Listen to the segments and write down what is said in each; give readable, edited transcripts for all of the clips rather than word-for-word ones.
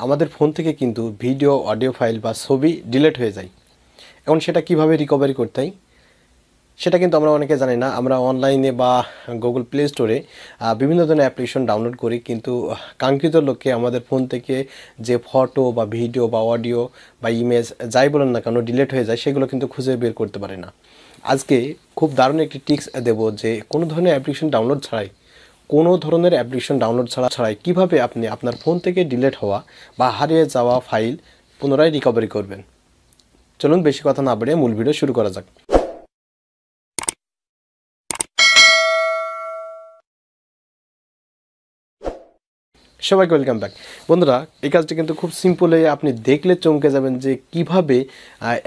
আমাদের ফোন থেকে কিন্তু ভিডিও অডিও ফাইল বা ছবি ডিলিট হয়ে যায়। এখন সেটা কিভাবে রিকভারি করতে হয় সেটা কিন্তু আমরা অনেকে জানি না। আমরা অনলাইনে বা গুগল প্লে স্টোরে বিভিন্ন ধরনের অ্যাপ্লিকেশন ডাউনলোড করি, কিন্তু কাঙ্ক্ষিত লক্ষ্যে আমাদের ফোন থেকে যে ফটো বা ভিডিও বা অডিও বা ইমেজ যাই বলেন না কেন ডিলিট হয়ে যায়, সেগুলো কিন্তু খুঁজে বের করতে পারি না। আজকে খুব দারুণ একটি টিপস দেব যে কোনো ধরনের অ্যাপ্লিকেশন ডাউনলোড ছাড়াই কীভাবে আপনি আপনার ফোন থেকে ডিলিট হওয়া বা হারিয়ে যাওয়া ফাইল পুনরায় রিকভারি করবেন। চলুন বেশি কথা না বাড়িয়ে মূল ভিডিও শুরু করা যাক। সবাইকে ওয়েলকাম ব্যাক। বন্ধুরা, এই কাজটি কিন্তু খুব সিম্পল, হয়ে আপনি দেখলে চমকে যাবেন যে কিভাবে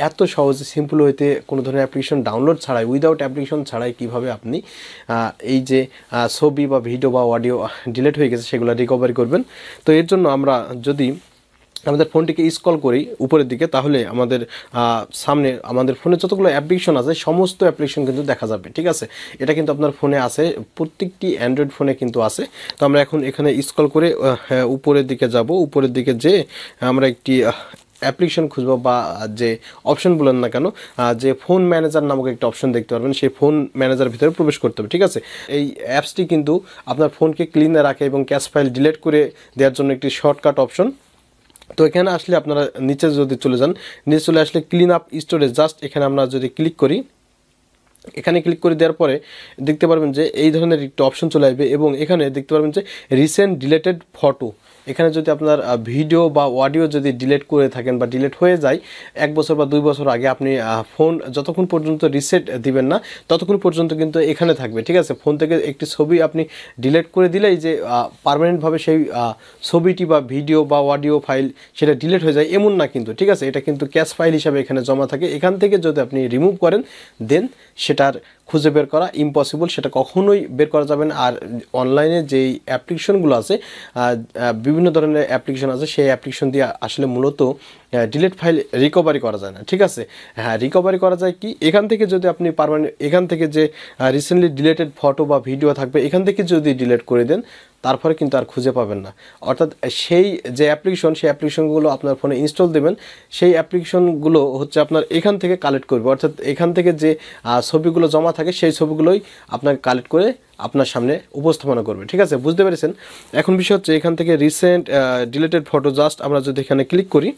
এত সহজে সিম্পল হইতে কোনো ধরনের অ্যাপ্লিকেশন ডাউনলোড ছাড়াই, উইদাউট অ্যাপ্লিকেশন ছাড়াই কিভাবে আপনি এই যে ছবি বা ভিডিও বা অডিও ডিলিট হয়ে গেছে সেগুলো রিকভারি করবেন। তো এর জন্য আমরা যদি আমাদের ফোনটিকে স্ক্রল করি উপরের দিকে, তাহলে আমাদের সামনে আমাদের ফোনে যতগুলো অ্যাপ্লিকেশন আছে সমস্ত অ্যাপ্লিকেশন কিন্তু দেখা যাবে। ঠিক আছে, এটা কিন্তু আপনার ফোনে আছে, প্রত্যেকটি অ্যান্ড্রয়েড ফোনে কিন্তু আছে। তো আমরা এখন এখানে স্ক্রল করে উপরের দিকে যাব। উপরের দিকে যে আমরা একটি অ্যাপ্লিকেশন খুঁজবো বা যে অপশন বলেন না কেন, যে ফোন ম্যানেজার নামক একটা অপশন দেখতে পারবেন, সেই ফোন ম্যানেজার ভিতরে প্রবেশ করতে হবে। ঠিক আছে, এই অ্যাপসটি কিন্তু আপনার ফোনকে ক্লিনে রাখে এবং ক্যাশ ফাইল ডিলিট করে দেওয়ার জন্য একটি শর্টকাট অপশন। তো এখানে আসলে আপনারা নিচে যদি চলে যান, নিচে চলে আসলে ক্লিন আপ স্টোরেজ, জাস্ট এখানে আমরা যদি ক্লিক করি, এখানে ক্লিক করে দেওয়ার পরে দেখতে পারবেন যে এই ধরনের একটা অপশন চলে আসবে এবং এখানে দেখতে পারবেন যে রিসেন্ট ডিলেটেড ফটো। এখানে যদি আপনার ভিডিও বা অডিও যদি ডিলিট করে থাকেন বা ডিলিট হয়ে যায় 1 বছর বা 2 বছর আগে, আপনি ফোন যতক্ষণ পর্যন্ত রিসেট দিবেন না ততক্ষণ পর্যন্ত কিন্তু এখানে থাকবে। ঠিক আছে, ফোন থেকে একটি ছবি আপনি ডিলিট করে দিলেই যে পার্মানেন্টভাবে সেই ছবিটি বা ভিডিও বা অডিও ফাইল সেটা ডিলিট হয়ে যায় এমন না কিন্তু। ঠিক আছে, এটা কিন্তু ক্যাশ ফাইল হিসাবে এখানে জমা থাকে। এখান থেকে যদি আপনি রিমুভ করেন দেন সেটার খুঁজে বের করা ইম্পসিবল, সেটা কখনোই বের করা যাবে না। আর অনলাইনে যেই অ্যাপ্লিকেশনগুলো আছে, বিভিন্ন ধরনের অ্যাপ্লিকেশন আছে, সেই অ্যাপ্লিকেশন দিয়ে আসলে মূলত ডিলিট ফাইল রিকভারি করা যায় না। ঠিক আছে, হ্যাঁ, রিকভারি করা যায় কি, এখান থেকে যদি আপনি পার্মানেন্ট এখান থেকে যে রিসেন্টলি ডিলিটেড ফটো বা ভিডিও থাকবে এখান থেকে যদি ডিলিট করে দেন তারপরে কিন্তু আর খুঁজে পাবেন না। অর্থাৎ সেই যে সেই অ্যাপ্লিকেশনগুলো আপনার ফোনে ইনস্টল দেবেন, সেই অ্যাপ্লিকেশনগুলো হচ্ছে আপনার এখান থেকে কালেক্ট করবে। অর্থাৎ এখান থেকে যে ছবিগুলো জমা থাকে সেই ছবিগুলোই আপনাকে কালেক্ট করে আপনার সামনে উপস্থাপনা করবে। ঠিক আছে, বুঝতে পেরেছেন। এখন বিষয় হচ্ছে এখান থেকে রিসেন্ট ডিলিটেড ফটো, জাস্ট আমরা যদি এখানে ক্লিক করি,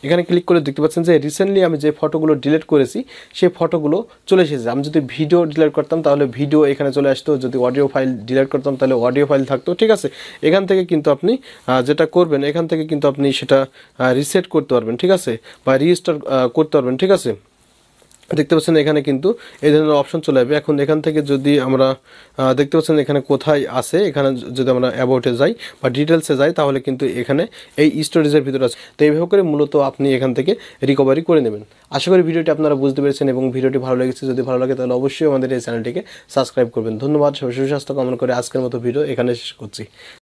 এখানে ক্লিক করে দেখতে পাচ্ছেন যে রিসেন্টলি আমি যে ফটোগুলো ডিলিট করেছি সেই ফটোগুলো চলে এসেছে। আমি যদি ভিডিও ডিলিট করতাম তাহলে ভিডিও এখানে চলে আসতো, যদি অডিও ফাইল ডিলিট করতাম তাহলে অডিও ফাইল থাকতো। ঠিক আছে, এখান থেকে কিন্তু আপনি যেটা করবেন, এখান থেকে কিন্তু আপনি সেটা রিসেট করতে পারবেন। ঠিক আছে, বা রিস্টোর করতে পারবেন। ঠিক আছে, দেখতে পাচ্ছেন এখানে কিন্তু এই ধরনের অপশন চলে আসবে। এখন এখান থেকে যদি আমরা দেখতে পাচ্ছেন এখানে কোথায় আছে, এখানে যদি আমরা অ্যাবাউটে যাই বা ডিটেলসে যাই তাহলে কিন্তু এখানে এই স্টোরেজের ভিতরে আছে। তো এইভাবে করে মূলত আপনি এখান থেকে রিকভারি করে নেবেন। আশা করি ভিডিওটি আপনারা বুঝতে পেরেছেন এবং ভিডিওটি ভালো লেগেছে। যদি ভালো লাগে তাহলে অবশ্যই আমাদের এই চ্যানেলটিকে সাবস্ক্রাইব করবেন। ধন্যবাদ, সুস্বাস্থ্য কামনা করে আজকের মতো ভিডিও এখানে শেষ করছি।